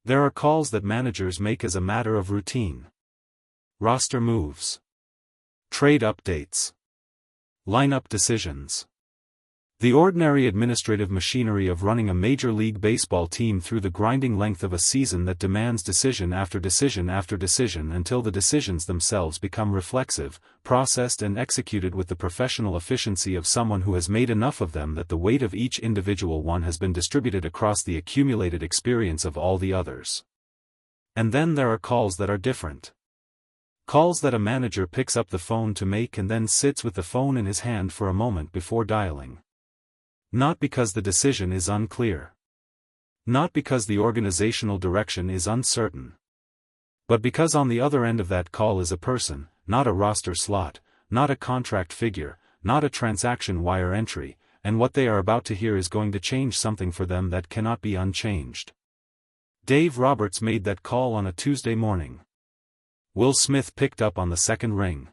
There are calls that managers make as a matter of routine. Roster moves. Trade updates. Lineup decisions. The ordinary administrative machinery of running a Major League Baseball team through the grinding length of a season that demands decision after decision after decision until the decisions themselves become reflexive, processed and executed with the professional efficiency of someone who has made enough of them that the weight of each individual one has been distributed across the accumulated experience of all the others. And then there are calls that are different. Calls that a manager picks up the phone to make and then sits with the phone in his hand for a moment before dialing. Not because the decision is unclear. Not because the organizational direction is uncertain. But because on the other end of that call is a person, not a roster slot, not a contract figure, not a transaction wire entry, and what they are about to hear is going to change something for them that cannot be unchanged. Dave Roberts made that call on a Tuesday morning. Will Smith picked up on the second ring.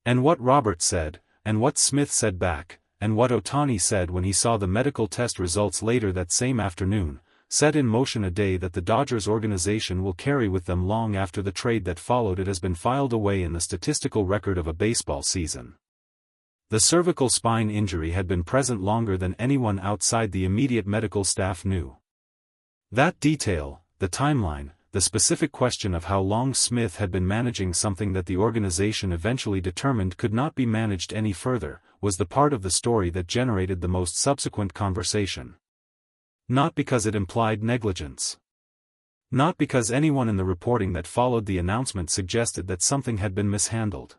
And what Roberts said, and what Smith said back, and what Ohtani said when he saw the medical test results later that same afternoon, set in motion a day that the Dodgers organization will carry with them long after the trade that followed it has been filed away in the statistical record of a baseball season. The cervical spine injury had been present longer than anyone outside the immediate medical staff knew. That detail, the timeline, the specific question of how long Smith had been managing something that the organization eventually determined could not be managed any further, was the part of the story that generated the most subsequent conversation. Not because it implied negligence. Not because anyone in the reporting that followed the announcement suggested that something had been mishandled.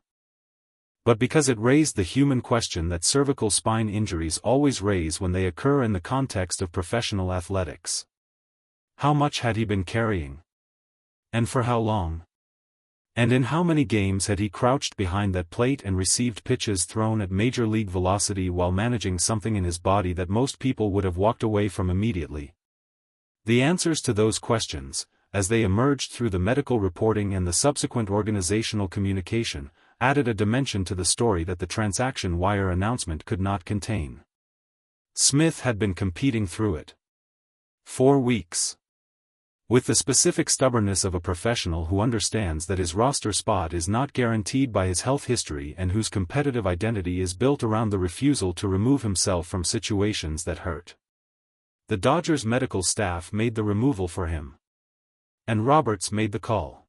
But because it raised the human question that cervical spine injuries always raise when they occur in the context of professional athletics. How much had he been carrying? And for how long? And in how many games had he crouched behind that plate and received pitches thrown at major league velocity while managing something in his body that most people would have walked away from immediately? The answers to those questions, as they emerged through the medical reporting and the subsequent organizational communication, added a dimension to the story that the transaction wire announcement could not contain. Smith had been competing through it. 4 weeks. With the specific stubbornness of a professional who understands that his roster spot is not guaranteed by his health history and whose competitive identity is built around the refusal to remove himself from situations that hurt. The Dodgers medical staff made the removal for him. And Roberts made the call.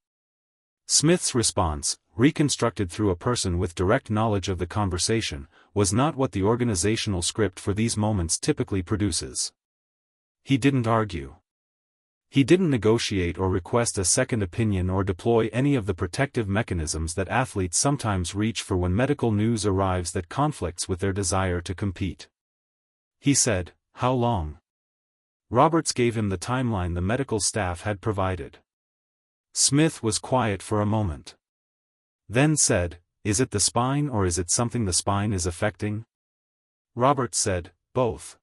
Smith's response, reconstructed through a person with direct knowledge of the conversation, was not what the organizational script for these moments typically produces. He didn't argue. He didn't negotiate or request a second opinion or deploy any of the protective mechanisms that athletes sometimes reach for when medical news arrives that conflicts with their desire to compete. He said, "How long?" Roberts gave him the timeline the medical staff had provided. Smith was quiet for a moment. Then said, "Is it the spine or is it something the spine is affecting?" Roberts said, "Both.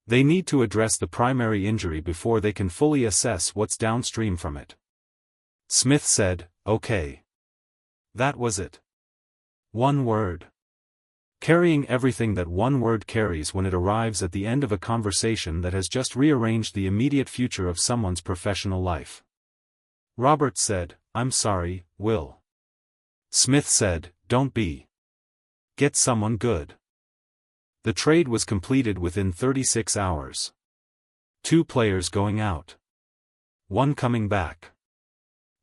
They need to address the primary injury before they can fully assess what's downstream from it." Smith said, "Okay." That was it. One word. Carrying everything that one word carries when it arrives at the end of a conversation that has just rearranged the immediate future of someone's professional life. Roberts said, "I'm sorry, Will." Smith said, "Don't be. Get someone good." The trade was completed within 36 hours. 2 players going out. 1 coming back.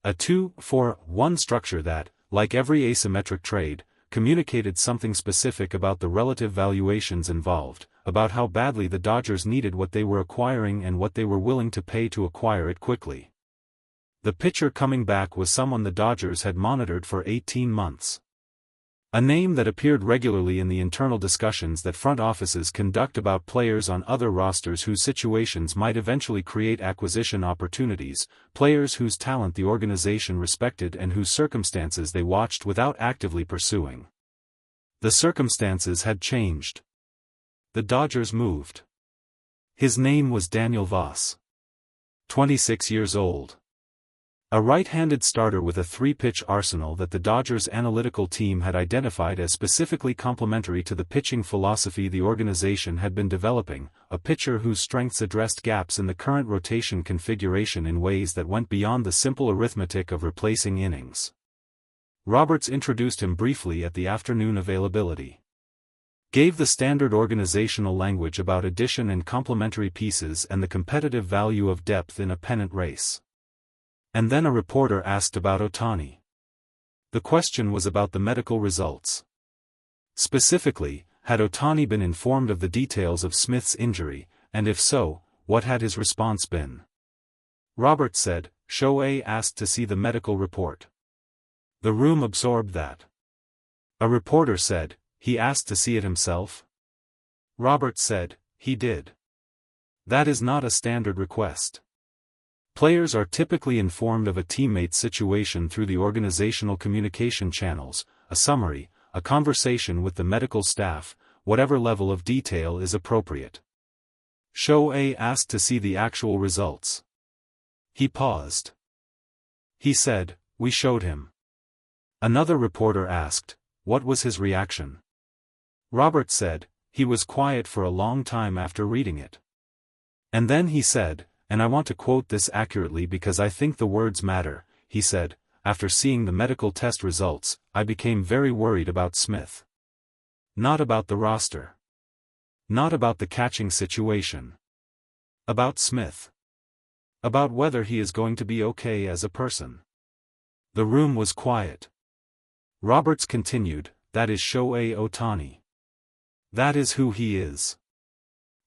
A 2-for-1 structure that, like every asymmetric trade, communicated something specific about the relative valuations involved, about how badly the Dodgers needed what they were acquiring and what they were willing to pay to acquire it quickly. The pitcher coming back was someone the Dodgers had monitored for 18 months. A name that appeared regularly in the internal discussions that front offices conduct about players on other rosters whose situations might eventually create acquisition opportunities, players whose talent the organization respected and whose circumstances they watched without actively pursuing. The circumstances had changed. The Dodgers moved. His name was Daniel Voss. 26 years old. A right-handed starter with a three-pitch arsenal that the Dodgers' analytical team had identified as specifically complementary to the pitching philosophy the organization had been developing, a pitcher whose strengths addressed gaps in the current rotation configuration in ways that went beyond the simple arithmetic of replacing innings. Roberts introduced him briefly at the afternoon availability. Gave the standard organizational language about addition and complementary pieces and the competitive value of depth in a pennant race. And then a reporter asked about Ohtani. The question was about the medical results. Specifically, had Ohtani been informed of the details of Smith's injury, and if so, what had his response been? Roberts said, Shohei asked to see the medical report. The room absorbed that. A reporter said, he asked to see it himself? Roberts said, he did. That is not a standard request. Players are typically informed of a teammate's situation through the organizational communication channels, a summary, a conversation with the medical staff, whatever level of detail is appropriate. Shohei asked to see the actual results. He paused. He said, we showed him. Another reporter asked, what was his reaction? Roberts said, he was quiet for a long time after reading it. And then he said, and I want to quote this accurately because I think the words matter, he said, after seeing the medical test results, I became very worried about Smith. Not about the roster. Not about the catching situation. About Smith. About whether he is going to be okay as a person. The room was quiet. Roberts continued, that is Shohei Ohtani. That is who he is.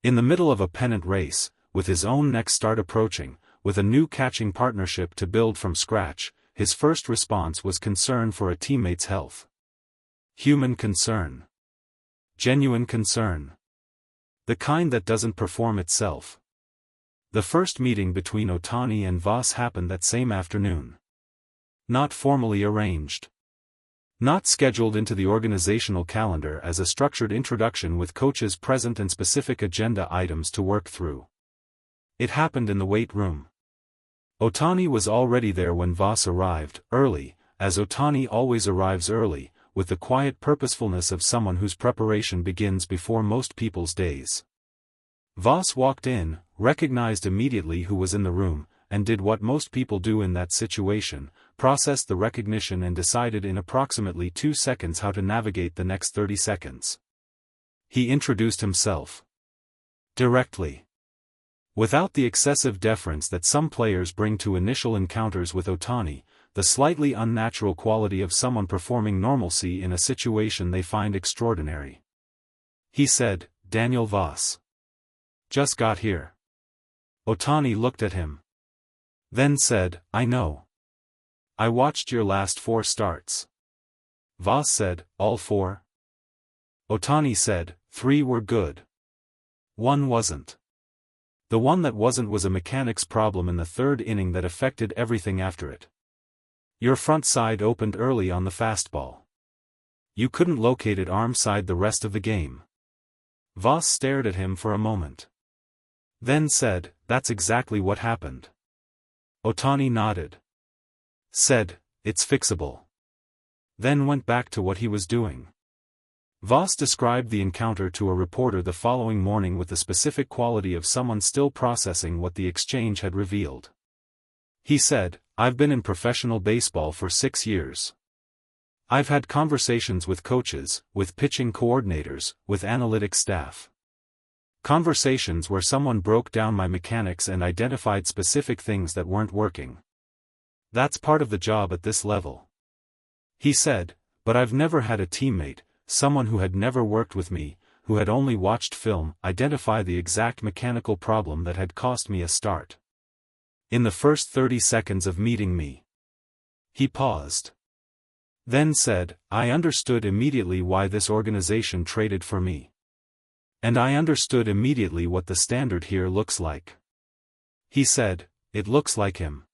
In the middle of a pennant race, with his own next start approaching, with a new catching partnership to build from scratch, his first response was concern for a teammate's health. Human concern. Genuine concern. The kind that doesn't perform itself. The first meeting between Ohtani and Voss happened that same afternoon. Not formally arranged. Not scheduled into the organizational calendar as a structured introduction with coaches present and specific agenda items to work through. It happened in the weight room. Ohtani was already there when Voss arrived, early, as Ohtani always arrives early, with the quiet purposefulness of someone whose preparation begins before most people's days. Voss walked in, recognized immediately who was in the room, and did what most people do in that situation, processed the recognition and decided in approximately 2 seconds how to navigate the next 30 seconds. He introduced himself. Directly. Without the excessive deference that some players bring to initial encounters with Ohtani, the slightly unnatural quality of someone performing normalcy in a situation they find extraordinary. He said, Daniel Voss. Just got here. Ohtani looked at him. Then said, I know. I watched your last 4 starts. Voss said, all 4? Ohtani said, 3 were good. 1 wasn't. The one that wasn't was a mechanics problem in the 3rd inning that affected everything after it. Your front side opened early on the fastball. You couldn't locate it arm side the rest of the game. Voss stared at him for a moment. Then said, that's exactly what happened. Ohtani nodded. Said, it's fixable. Then went back to what he was doing. Voss described the encounter to a reporter the following morning with the specific quality of someone still processing what the exchange had revealed. He said, I've been in professional baseball for 6 years. I've had conversations with coaches, with pitching coordinators, with analytics staff. Conversations where someone broke down my mechanics and identified specific things that weren't working. That's part of the job at this level. He said, but I've never had a teammate, someone who had never worked with me, who had only watched film, identify the exact mechanical problem that had cost me a start. In the first 30 seconds of meeting me. He paused. Then said, I understood immediately why this organization traded for me. And I understood immediately what the standard here looks like. He said, it looks like him.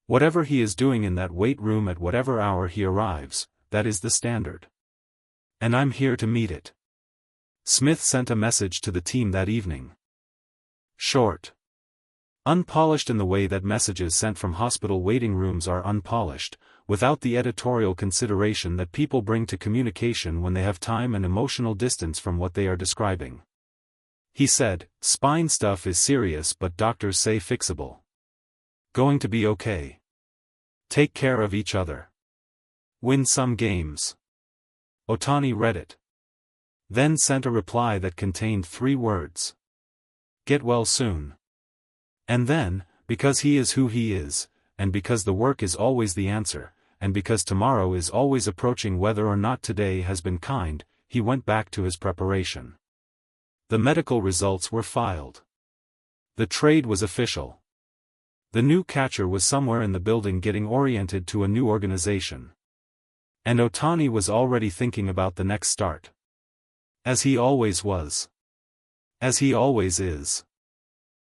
Whatever he is doing in that weight room at whatever hour he arrives, that is the standard. And I'm here to meet it. Smith sent a message to the team that evening. Short. Unpolished in the way that messages sent from hospital waiting rooms are unpolished, without the editorial consideration that people bring to communication when they have time and emotional distance from what they are describing. He said, "Spine stuff is serious but doctors say fixable. Going to be okay. Take care of each other. Win some games." Ohtani read it. Then sent a reply that contained 3 words. "Get well soon." And then, because he is who he is, and because the work is always the answer, and because tomorrow is always approaching whether or not today has been kind, he went back to his preparation. The medical results were filed. The trade was official. The new catcher was somewhere in the building getting oriented to a new organization. And Ohtani was already thinking about the next start. As he always was. As he always is.